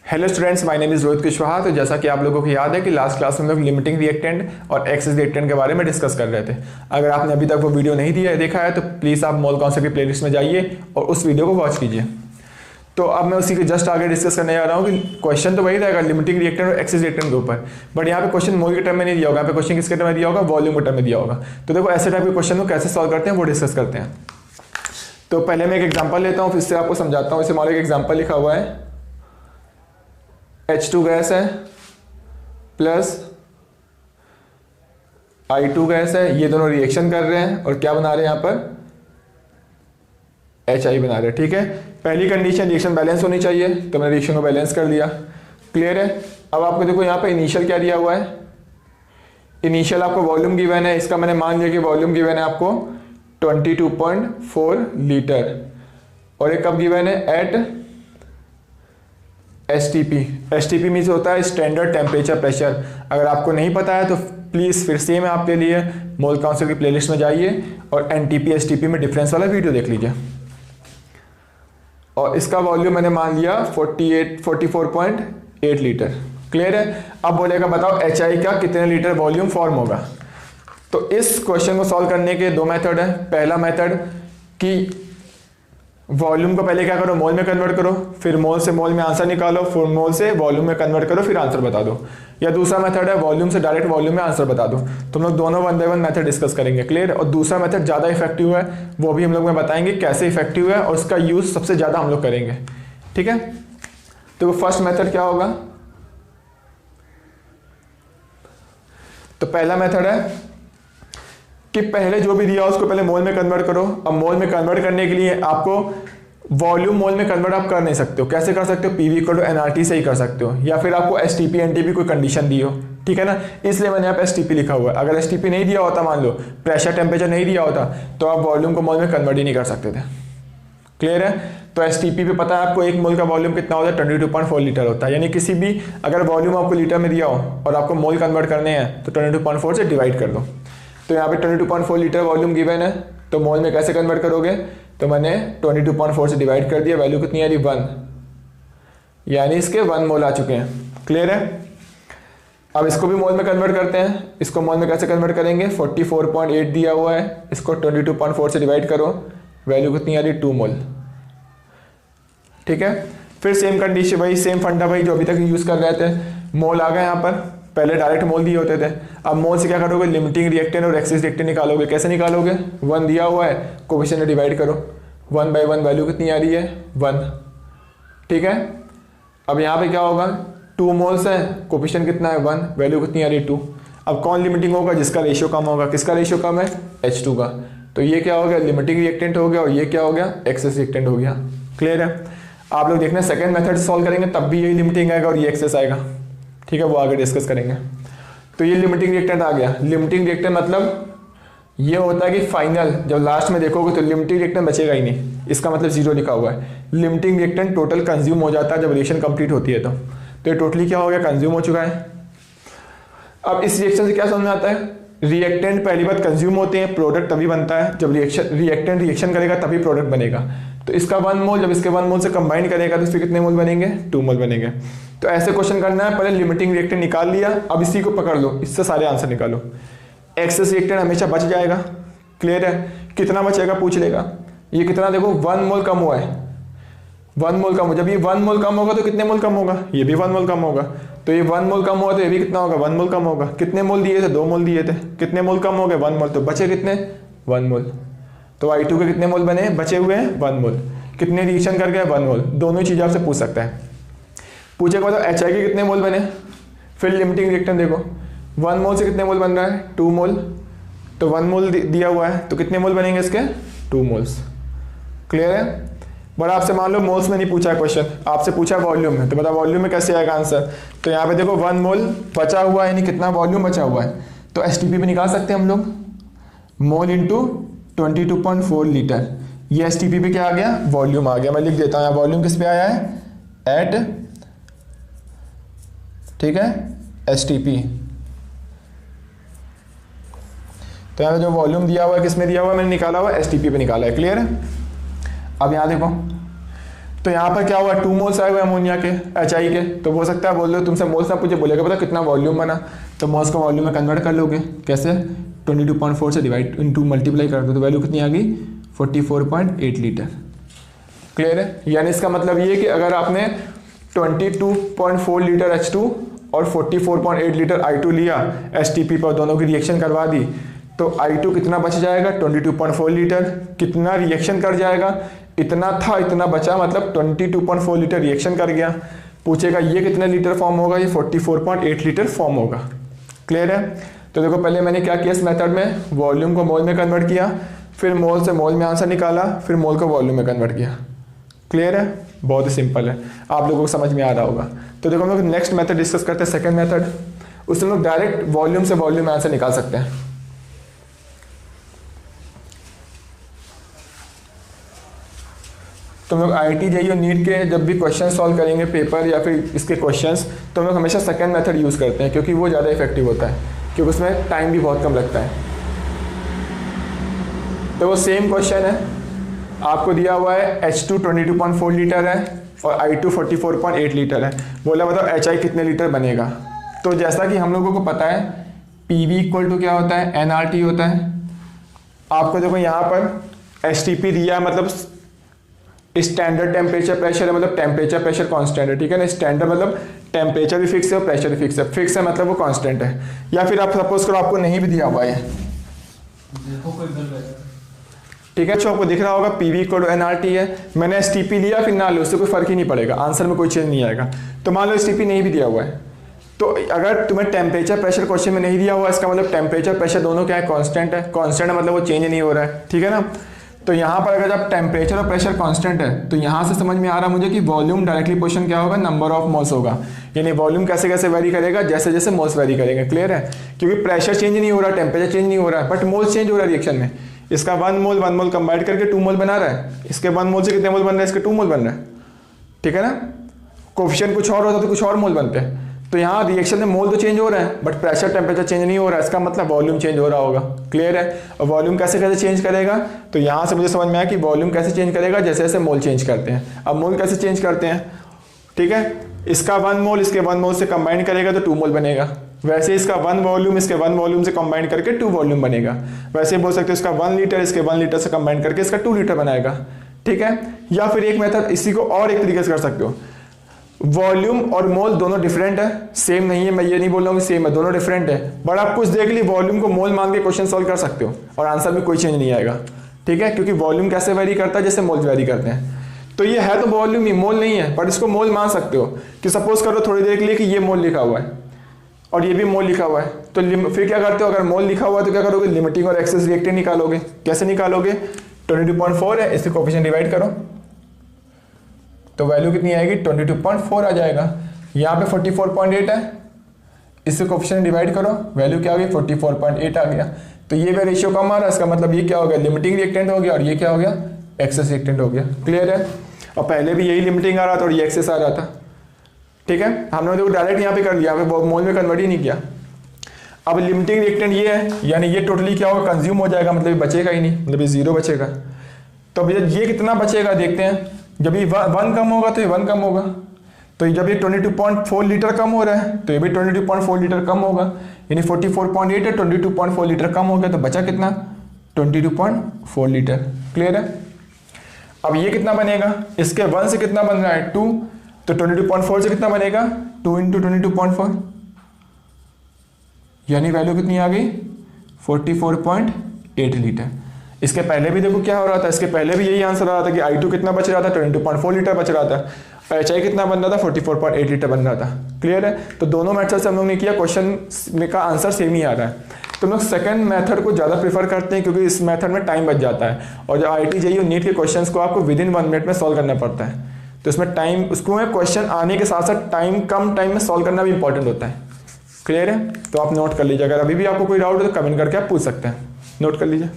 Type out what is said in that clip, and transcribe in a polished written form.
Hello students, my name is Rohit Kushwaha. तो जैसा कि आप लोगों को याद है कि लास्ट क्लास में हम लोग लिमिटिंग रिएक्टेंट और एक्सेस रिएक्टेंट के बारे में डिस्कस कर रहे थे। अगर आपने अभी तक वो वीडियो नहीं देखा है तो प्लीज़ आप मोल कॉन्सेप्ट की प्लेलिस्ट में जाइए और उस वीडियो को वॉच कीजिए। तो अब मैं उसी के जस्ट आगे डिस्कस करने जा रहा हूँ कि क्वेश्चन तो वही रहेगा लिमिटिंग रिएक्टेंट और एक्सेस रिएक्टेंट के ऊपर, बट यहाँ पे क्वेश्चन मोल के टर्म में नहीं दिया होगा। यहाँ पे क्वेश्चन किसके टर्म में दिया होगा? वॉल्यूम के टर्म में दिया होगा। तो देखो ऐसे टाइप के क्वेश्चन को कैसे सॉल्व करते हैं वो डिस्कस करते हैं। तो पहले मैं एक एग्जाम्पल लेता हूँ, फिर से आपको समझाता हूँ। इसे मान लो एक एग्जाम्पल लिखा हुआ है, H2 गैस है प्लस I2 गैस है, ये दोनों रिएक्शन कर रहे हैं और क्या बना रहे हैं यहाँ पर? HI बना रहे हैं। ठीक है, पहली कंडीशन रिएक्शन बैलेंस होनी चाहिए, तो मैंने रिएक्शन को बैलेंस कर दिया। क्लियर है। अब आपको देखो यहाँ पे इनिशियल क्या दिया हुआ है? इनिशियल आपको वॉल्यूम गिवन है, इसका मैंने मान लिया कि वॉल्यूम गिवन है आपको 22.4 लीटर, और ये कब गिवन है? एट STP मीन्स होता है स्टैंडर्ड टेम्परेचर प्रेशर। अगर आपको नहीं पता है तो प्लीज़ फिर से मैं आपके लिए मोल काउंसिल की प्लेलिस्ट में जाइए और NTP STP में डिफरेंस वाला वीडियो देख लीजिए। और इसका वॉल्यूम मैंने मान लिया 44.8 लीटर। क्लियर है। अब बोलेगा बताओ HI का कितने लीटर वॉल्यूम फॉर्म होगा। तो इस क्वेश्चन को सॉल्व करने के दो मेथड है। पहला मेथड कि वॉल्यूम को पहले क्या करो? मोल में कन्वर्ट करो, फिर मोल से मोल में आंसर निकालो, फिर मोल से वॉल्यूम में कन्वर्ट करो, फिर आंसर बता दो। या दूसरा मेथड है वॉल्यूम से डायरेक्ट वॉल्यूम में आंसर बता दो। तो हम लोग दोनों one by one method discuss करेंगे। क्लियर। और दूसरा मेथड ज़्यादा इफेक्टिव है, वो भी हम लोग में बताएंगे कैसे इफेक्टिव है और उसका यूज सबसे ज़्यादा हम लोग करेंगे। ठीक है। तो फर्स्ट मेथड क्या होगा? तो पहला मेथड है कि पहले जो भी दिया उसको पहले मोल में कन्वर्ट करो। अब मोल में कन्वर्ट करने के लिए आपको वॉल्यूम मोल में कन्वर्ट आप कर नहीं सकते हो। कैसे कर सकते हो? PV = nRT से ही कर सकते हो, या फिर आपको STP NTP कोई कंडीशन दी हो। ठीक है ना, इसलिए मैंने यहाँ पे STP लिखा हुआ है। अगर STP नहीं दिया होता, मान लो प्रेशर टेम्परेचर नहीं दिया होता, तो आप वॉल्यूम को मोल में कन्वर्ट ही नहीं कर सकते थे। क्लियर है। तो STP पे पता है आपको एक मोल का वॉल्यूम कितना होता है? 22.4 लीटर होता है। यानी किसी भी अगर वॉल्यूम आपको लीटर में दिया हो और आपको मोल कन्वर्ट करने हैं तो 22.4 से डिवाइड कर दो। तो यहाँ पे 22.4 लीटर वॉल्यूम गिवन है, तो मोल में कैसे कन्वर्ट करोगे? तो मैंने 22.4 से डिवाइड कर दिया। वैल्यू कितनी आ रही? 1, यानी इसके 1 मोल आ चुके हैं। क्लियर है। अब इसको भी मोल में कन्वर्ट करते हैं। इसको मोल में कैसे कन्वर्ट करेंगे? 44.8 दिया हुआ है, इसको 22.4 से डिवाइड करो, वैल्यू कितनी आ रही? 2 मोल। ठीक है। फिर सेम कंडीशन, वही सेम फंडा भाई जो अभी तक यूज कर रहे थे। मोल आ गए यहाँ पर, पहले डायरेक्ट मोल दिए होते थे। अब मोल से क्या करोगे? लिमिटिंग रिएक्टेंट और एक्सेस रिएक्टेंट निकालोगे। कैसे निकालोगे? 1 दिया हुआ है, कोफिशिएंट में डिवाइड करो, 1 बाई 1, वैल्यू कितनी आ रही है? 1। ठीक है। अब यहाँ पे क्या होगा? 2 मोल्स है, कोफिशिएंट कितना है? 1, वैल्यू कितनी आ रही है? 2। अब कौन लिमिटिंग होगा? जिसका रेशियो कम होगा। किसका रेशियो कम है? H2 का। तो ये क्या हो गया? लिमिटिंग रिएक्टेंट हो गया, और ये क्या हो गया? एक्सेस रिएक्टेंट हो गया। क्लियर है। आप लोग देखना सेकेंड मेथड से सॉल्व करेंगे तब भी यही लिमिटिंग आएगा और ये एक्सेस आएगा। ठीक है, वो आगे डिस्कस करेंगे। तो ये लिमिटिंग रिएक्टेंट आ गया। लिमिटिंग रिएक्टेंट मतलब ये होता है कि फाइनल जब लास्ट में देखोगे तो लिमिटिंग रिएक्टेंट बचेगा ही नहीं, इसका मतलब 0 लिखा हुआ है। लिमिटिंग रिएक्टेंट टोटल कंज्यूम हो जाता है जब रिएक्शन कंप्लीट होती है। तो ये टोटली क्या हो गया? कंज्यूम हो चुका है। अब इस रिएक्शन से क्या समझ में आता है? रिएक्टेंट पहली बात कंज्यूम होते हैं, प्रोडक्ट तभी बनता है जब रिएक्टेंट रिएक्शन करेगा तभी प्रोडक्ट बनेगा। तो इसका 1 मोल जब इसके 1 मोल से कंबाइन करेगा तो इसके कितने मोल बनेंगे? 2 मोल बनेंगे। तो ऐसे क्वेश्चन करना है, पहले लिमिटिंग रिएक्टेंट निकाल लिया, अब इसी को पकड़ लो, इससे सारे आंसर निकालो। एक्सेस रिएक्टेंट हमेशा बच जाएगा। क्लियर है। कितना बचेगा पूछ लेगा। ये कितना देखो 1 मोल कम हुआ है, 1 मोल कम हो। जब ये 1 मोल कम होगा तो कितने मोल कम होगा? ये भी 1 मोल कम होगा। तो ये 1 मोल कम हुआ तो ये भी कितना होगा? 1 मोल कम होगा। कितने मोल दिए थे? 2 मोल दिए थे। कितने मोल कम हो गए? 1 मोल। तो बचे कितने? 1 मोल। तो I2 के कितने मोल बने? बचे हुए हैं 1 मोल। कितने रिएक्शन कर गए? 1 मोल। दोनों ही चीज़ आपसे पूछ सकता है। पूछेगा तो HI के कितने मोल बने? फिर लिमिटिंग रिएक्टेंट देखो, 1 मोल से कितने मोल बन रहा है? 2 मोल। तो 1 मोल दिया हुआ है तो कितने मोल बनेंगे इसके? 2 मोल्स। क्लियर है। बट आपसे मान लो मोल्स में नहीं पूछा है क्वेश्चन, आपसे पूछा वॉल्यूम में, तो बता वॉल्यूम में कैसे आएगा आंसर? तो यहाँ पे देखो 1 मोल बचा हुआ है, यानी कितना वॉल्यूम बचा हुआ है, तो STP पे निकाल सकते हैं हम लोग, मोल इंटू 22.4 लीटर। ये STP पे क्या आ गया? वॉल्यूम आ गया। मैं लिख देता हूँ यहाँ वॉल्यूम किस पे आया है? एट, ठीक है, STP। तो यहाँ पे जो वॉल्यूम दिया हुआ है किस में दिया हुआ है? मैंने निकाला हुआ है STP पे निकाला है। क्लियर है। अब यहाँ देखो तो यहाँ पर क्या हुआ, 2 मोल्स आए हुए अमोनिया के HI के, तो हो सकता है बोल दो तुमसे मोल्स ना पूछे, बोलेगा पता कितना वॉल्यूम बना, तो मोल्स को वॉल्यूम में कन्वर्ट कर लोगे। कैसे, 22.4 से डिवाइड इनटू मल्टीप्लाई कर दो तो वैल्यू कितनी आ गई, 44.8 लीटर। क्लियर है। यानी इसका मतलब ये कि अगर आपने 22.4 लीटर H2 और 44.8 लीटर I2 लिया STP पर, दोनों की रिएक्शन करवा दी, तो I2 कितना बच जाएगा, 22.4 लीटर। कितना रिएक्शन कर जाएगा, इतना था इतना बचा, मतलब 22.4 लीटर रिएक्शन कर गया। पूछेगा ये कितने लीटर फॉर्म होगा, ये 44.8 लीटर फॉर्म होगा। क्लियर है। तो देखो पहले मैंने क्या किया इस मेथड में, वॉल्यूम को मोल में कन्वर्ट किया, फिर मोल से मोल में आंसर निकाला, फिर मोल को वॉल्यूम में कन्वर्ट किया। क्लियर है, बहुत ही सिंपल है, आप लोगों को समझ में आ रहा होगा। तो देखो हम लोग नेक्स्ट मेथड डिस्कस करते हैं, सेकंड मेथड। उसमें लोग डायरेक्ट वॉल्यूम से वॉल्यूम में आंसर निकाल सकते हैं। तो हम लोग IIT JEE और नीट के जब भी क्वेश्चन सॉल्व करेंगे पेपर या फिर इसके क्वेश्चंस, तो हम लोग हमेशा सेकंड मेथड यूज़ करते हैं, क्योंकि वो ज़्यादा इफेक्टिव होता है, क्योंकि उसमें टाइम भी बहुत कम लगता है। तो वो सेम क्वेश्चन है, आपको दिया हुआ है H2 22.4 लीटर है और I2 44.8 लीटर है। बोला बताओ HI कितने लीटर बनेगा। तो जैसा कि हम लोगों को पता है PV इक्वल टू क्या होता है, nRT होता है। आपको देखो यहाँ पर STP दिया, मतलब स्टैंडर्ड टेम्परेचर प्रेशर है, मतलब टेम्परेचर प्रेशर कांस्टेंट है, ठीक है ना। स्टैंडर्ड मतलब टेम्परेचर भी फिक्स है और प्रेशर भी फिक्स है। फिक्स है मतलब वो कांस्टेंट है। या फिर आप सपोज करो आपको नहीं भी दिया हुआ है, ठीक है, तो आपको दिख रहा होगा PV इक्वल टू nRT है। मैंने STP लिया फिर ना लो, उससे कोई फर्क ही नहीं पड़ेगा, आंसर में कोई चेंज नहीं आएगा। तो मान लो STP नहीं भी दिया हुआ है, तो अगर तुम्हें टेम्परेचर प्रेशर क्वेश्चन में नहीं दिया हुआ, इसका मतलब टेम्परेचर प्रेशर दोनों क्या है, कांस्टेंट है। कांस्टेंट मतलब वो चेंज नहीं हो रहा है, ठीक है ना। तो यहाँ पर अगर जब टेम्परेचर और प्रेशर कांस्टेंट है, तो यहाँ से समझ में आ रहा मुझे कि वॉल्यूम डायरेक्टली पोर्शन क्या होगा, नंबर ऑफ मोल्स होगा। यानी वॉल्यूम कैसे कैसे वेरी करेगा, जैसे जैसे मोल्स वेरी करेंगे। क्लियर है, क्योंकि प्रेशर चेंज नहीं हो रहा, टेम्परेचर चेंज नहीं हो रहा है, बट मोल्स चेंज हो रहा है रिएक्शन में। इसका 1 मोल कंबाइन करके 2 मोल बना रहा है, इसके 1 मोल से कितने मोल बन रहे हैं, इसके 2 मोल बन रहे हैं, ठीक है ना। कोफिशिएंट कुछ और होता तो कुछ और मोल बनते हैं। तो यहाँ रिएक्शन में मोल तो चेंज हो रहा है, बट प्रेशर टेम्परेचर चेंज नहीं हो रहा है, इसका मतलब वॉल्यूम चेंज हो रहा होगा। क्लियर है। और वॉल्यूम कैसे कैसे चेंज करेगा, तो यहाँ से मुझे समझ में आया कि वॉल्यूम कैसे चेंज करेगा, जैसे जैसे मोल चेंज करते हैं। अब मोल कैसे चेंज करते हैं, ठीक है, इसका 1 मोल इसके 1 मोल से कंबाइन करेगा तो 2 मोल बनेगा। वैसे इसका 1 वॉल्यूम इसके 1 वॉल्यूम से कंबाइन करके 2 वॉल्यूम बनेगा। वैसे बोल सकते हो इसका 1 लीटर इसके 1 लीटर से कंबाइन करके इसका 2 लीटर बनाएगा, ठीक है। या फिर एक मेथड इसी को और एक तरीके से कर सकते हो, वॉल्यूम और मोल दोनों डिफरेंट है, सेम नहीं है, मैं ये नहीं बोल रहा हूँ कि सेम है, दोनों डिफरेंट है। बट आप कुछ देख लिए वॉल्यूम को मोल मान के क्वेश्चन सॉल्व कर सकते हो और आंसर में कोई चेंज नहीं आएगा, ठीक है, क्योंकि वॉल्यूम कैसे वेरी करता है, जैसे मोल वेरी करते हैं। तो ये है तो वॉल्यूम ही, मोल नहीं है, बट इसको मोल मान सकते हो कि सपोज करो थोड़ी देर के लिए कि ये मोल लिखा हुआ है और ये भी मोल लिखा हुआ है, तो फिर क्या करते हो, अगर मोल लिखा हुआ है तो क्या करोगे, लिमिटिंग और एक्सेस रिएक्टेंट निकालोगे। कैसे निकालोगे, 22.4 है, इससे कोफिशिएंट डिवाइड करो तो वैल्यू कितनी आएगी, 22.4 आ जाएगा। यहाँ पे 44.8 है, इससे कोफिशिएंट डिवाइड करो, वैल्यू क्या होगी, 44.8 आ गया। तो ये भी रेशियो कम आ रहा है, इसका मतलब ये क्या हो गया, लिमिटिंग रिएक्टेंट हो गया, और ये क्या हो गया, एक्सेस रिएक्टेंट हो गया। क्लियर है। और पहले भी यही लिमिटिंग आ रहा था और ये एक्सेस आ रहा था, ठीक है। हमने तो डायरेक्ट यहाँ पे कर लिया, मोल में कन्वर्ट ही नहीं किया। अब लिमिटिंग रिएक्टेंट ये है, यानी ये टोटली क्या होगा, कंज्यूम हो जाएगा, मतलब बचेगा ही नहीं, मतलब ये 0 बचेगा। तो भैया ये कितना बचेगा देखते हैं, जब ये 1 कम होगा तो ये 1 कम होगा, तो जब ये 22.4 लीटर कम हो रहा है तो ये भी 22.4 लीटर कम होगा, यानी 44.8 है, 22.4 लीटर कम हो गया, तो बचा कितना, 22.4 लीटर। क्लियर है। अब ये कितना बनेगा, इसके 1 से कितना बन रहा है, 2, तो 22.4 से कितना बनेगा, 2 × 22.4, यानी वैल्यू कितनी आ गई, 44.8 लीटर। इसके पहले भी देखो क्या हो रहा था, इसके पहले भी यही आंसर आ रहा था कि I2 कितना बच रहा था, 22.4 लीटर बच रहा था, HI कितना बन रहा था, 44.8 लीटर बन रहा था। क्लियर है। तो दोनों मेथड से हम लोग ने किया, क्वेश्चन का आंसर सेम ही आ रहा है। तो हम लोग सेकंड मेथड को ज़्यादा प्रीफर करते हैं, क्योंकि इस मेथड में टाइम बच जाता है, और जो IIT JEE और नीट के क्वेश्चंस को आपको विद इन 1 मिनट में सॉल्व करना पड़ता है, तो इसमें टाइम, उसको क्वेश्चन आने के साथ साथ टाइम, कम टाइम में सॉल्व करना भी इंपॉर्टेंट होता है। क्लियर है। तो आप नोट कर लीजिए, अगर अभी भी आपको कोई डाउट हो तो कमेंट करके आप पूछ सकते हैं, नोट कर लीजिए।